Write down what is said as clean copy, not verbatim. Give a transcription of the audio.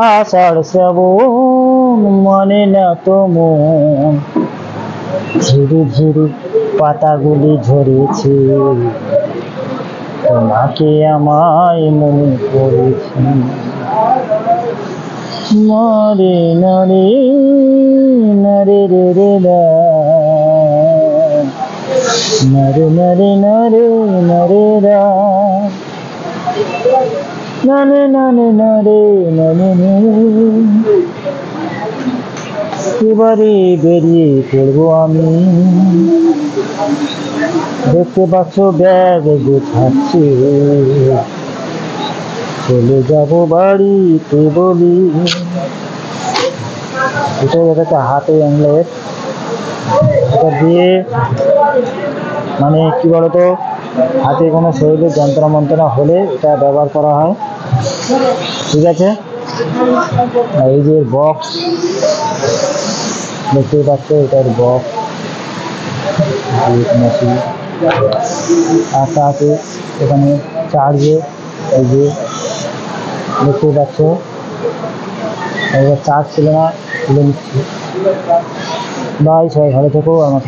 আষাঢ় শ্রাবণ মানে না তো মন, ঝিরি ঝিরি পাতাগুলি ঝরেছে, তোমাকে আমায় মনে পড়েছে। নরে নরে নরে রে রে রা, নরে নরে নরে নরে রা, নরে নরে নরে নরে নরে। এবারে বেরিয়ে পড়বো আমি, দেখতে পাচ্ছ ব্যাগ গোছাচ্ছি, চলে যাবো বাড়িতে বলি। এটা একটা হাতে অ্যাংলেট, এটা দিয়ে মানে কি বলতো, হাতে কোনো শরীরের যন্ত্রণা মন্ত্রণা হলে এটা ব্যবহার করা হয়, ঠিক আছে। এই যে বক্স দেখতেই পাচ্ছ, এটার বক্স একটা আছে এখানে চার্জে, এই যে দেখতেই পাচ্ছ, চার্জ ছিল না, তুলে নিচ্ছি। বাই, সবাই ভালো থেকো। আমার